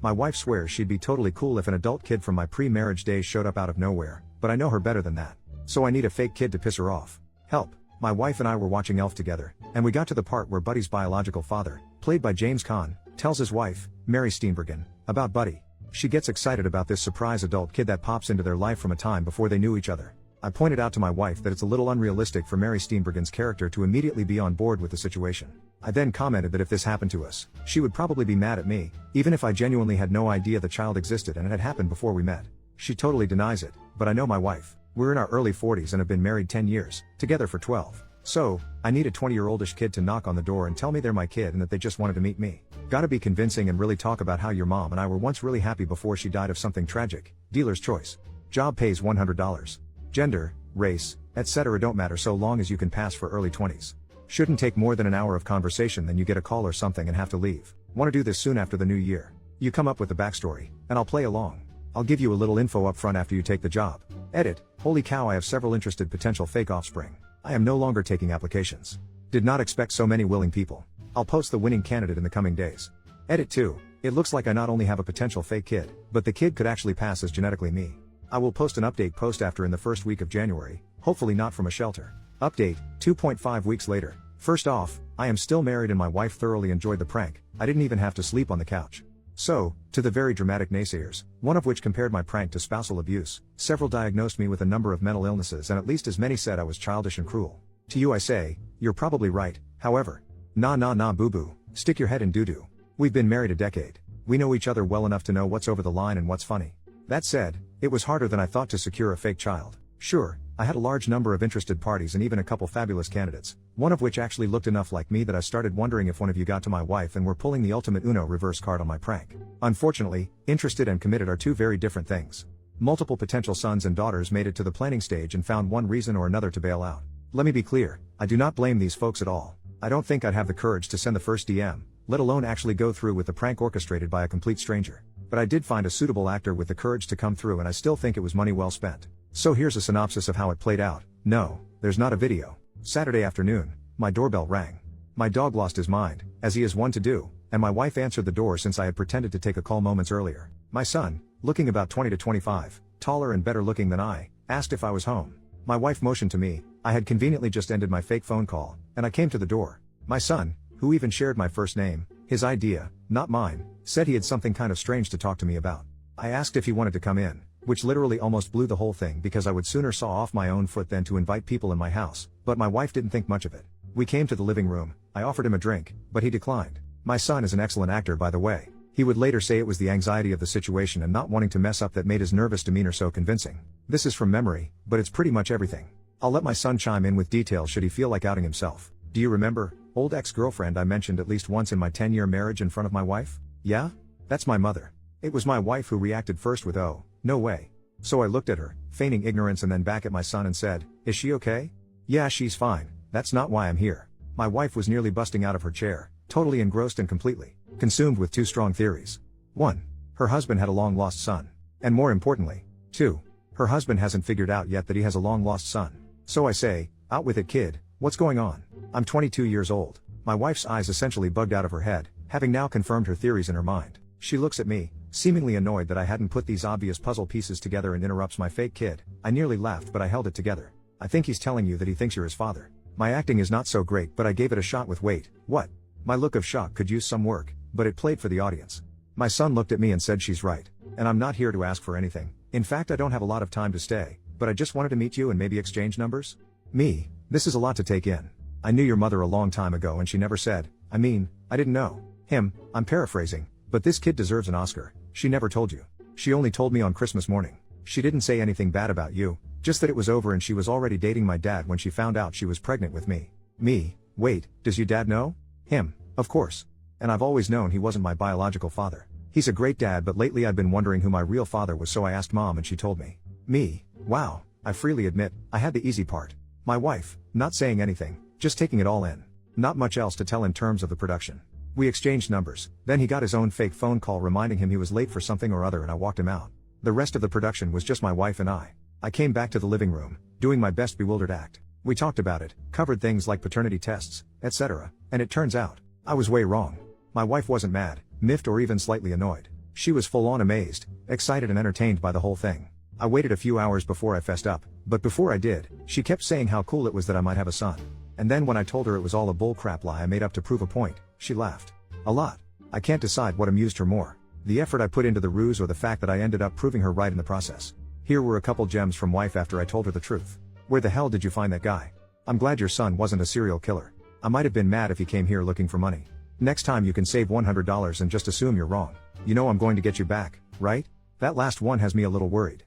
My wife swears she'd be totally cool if an adult kid from my pre-marriage days showed up out of nowhere, but I know her better than that. So I need a fake kid to piss her off. Help. My wife and I were watching Elf together, and we got to the part where Buddy's biological father, played by James Conn, tells his wife, Mary Steenbergen, about Buddy. She gets excited about this surprise adult kid that pops into their life from a time before they knew each other. I pointed out to my wife that it's a little unrealistic for Mary Steenbergen's character to immediately be on board with the situation. I then commented that if this happened to us, she would probably be mad at me, even if I genuinely had no idea the child existed and it had happened before we met. She totally denies it, but I know my wife. We're in our early 40s and have been married 10 years, together for 12. So, I need a 20-year-oldish kid to knock on the door and tell me they're my kid and that they just wanted to meet me. Gotta be convincing and really talk about how your mom and I were once really happy before she died of something tragic. Dealer's choice. Job pays $100. Gender, race, etc. don't matter so long as you can pass for early 20s. Shouldn't take more than an hour of conversation, then you get a call or something and have to leave. Want to do this soon after the new year. You come up with the backstory, and I'll play along. I'll give you a little info up front after you take the job. Edit. Holy cow, I have several interested potential fake offspring. I am no longer taking applications. Did not expect so many willing people. I'll post the winning candidate in the coming days. Edit 2. It looks like I not only have a potential fake kid, but the kid could actually pass as genetically me. I will post an update post after in the first week of January, hopefully not from a shelter. Update, 2.5 weeks later. First off, I am still married and my wife thoroughly enjoyed the prank. I didn't even have to sleep on the couch. So, to the very dramatic naysayers, one of which compared my prank to spousal abuse, several diagnosed me with a number of mental illnesses and at least as many said I was childish and cruel. To you I say, you're probably right, however. Nah boo-boo, stick your head in doo-doo. We've been married a decade. We know each other well enough to know what's over the line and what's funny. That said, it was harder than I thought to secure a fake child. Sure, I had a large number of interested parties and even a couple fabulous candidates, one of which actually looked enough like me that I started wondering if one of you got to my wife and were pulling the ultimate Uno reverse card on my prank. Unfortunately, interested and committed are two very different things. Multiple potential sons and daughters made it to the planning stage and found one reason or another to bail out. Let me be clear, I do not blame these folks at all. I don't think I'd have the courage to send the first DM, let alone actually go through with the prank orchestrated by a complete stranger. But I did find a suitable actor with the courage to come through and I still think it was money well spent. So here's a synopsis of how it played out. No, there's not a video. Saturday afternoon, my doorbell rang. My dog lost his mind, as he is wont to do, and my wife answered the door since I had pretended to take a call moments earlier. My son, looking about 20 to 25, taller and better looking than I, asked if I was home. My wife motioned to me. I had conveniently just ended my fake phone call, and I came to the door. My son, who even shared my first name, his idea, not mine, said he had something kind of strange to talk to me about. I asked if he wanted to come in, which literally almost blew the whole thing because I would sooner saw off my own foot than to invite people in my house, but my wife didn't think much of it. We came to the living room. I offered him a drink, but he declined. My son is an excellent actor, by the way. He would later say it was the anxiety of the situation and not wanting to mess up that made his nervous demeanor so convincing. This is from memory, but it's pretty much everything. I'll let my son chime in with details should he feel like outing himself. Do you remember, old ex-girlfriend I mentioned at least once in my 10-year marriage in front of my wife? Yeah? That's my mother. It was my wife who reacted first with "Oh, no way." So I looked at her, feigning ignorance and then back at my son and said, "Is she okay?" "Yeah, she's fine. That's not why I'm here." My wife was nearly busting out of her chair, totally engrossed and completely consumed with two strong theories. 1. Her husband had a long-lost son. And more importantly, 2. Her husband hasn't figured out yet that he has a long-lost son. So I say, out with it, kid, what's going on? I'm 22 years old. My wife's eyes essentially bugged out of her head, having now confirmed her theories in her mind. She looks at me, seemingly annoyed that I hadn't put these obvious puzzle pieces together and interrupts my fake kid. I nearly laughed, but I held it together. "I think he's telling you that he thinks you're his father." My acting is not so great, but I gave it a shot with "Wait, what?" My look of shock could use some work, but it played for the audience. My son looked at me and said, "She's right. And I'm not here to ask for anything. In fact, I don't have a lot of time to stay, but I just wanted to meet you and maybe exchange numbers." Me, this is a lot to take in. "I knew your mother a long time ago and she never said, I didn't know." Him, I'm paraphrasing, but this kid deserves an Oscar. "She never told you. She only told me on Christmas morning. She didn't say anything bad about you, just that it was over and she was already dating my dad when she found out she was pregnant with me." Me, wait, does your dad know? Him, of course. "And I've always known he wasn't my biological father. He's a great dad, but lately I've been wondering who my real father was, so I asked mom and she told me." Me, wow, I freely admit, I had the easy part. My wife, not saying anything, just taking it all in. Not much else to tell in terms of the production. We exchanged numbers, then he got his own fake phone call reminding him he was late for something or other and I walked him out. The rest of the production was just my wife and I. I came back to the living room, doing my best bewildered act. We talked about it, covered things like paternity tests, etc., and it turns out, I was way wrong. My wife wasn't mad, miffed or even slightly annoyed. She was full on amazed, excited and entertained by the whole thing. I waited a few hours before I fessed up, but before I did, she kept saying how cool it was that I might have a son. And then when I told her it was all a bullcrap lie I made up to prove a point, she laughed. A lot. I can't decide what amused her more, the effort I put into the ruse or the fact that I ended up proving her right in the process. Here were a couple gems from wife after I told her the truth. Where the hell did you find that guy? I'm glad your son wasn't a serial killer. I might have been mad if he came here looking for money. Next time you can save $100 and just assume you're wrong. You know I'm going to get you back, right? That last one has me a little worried.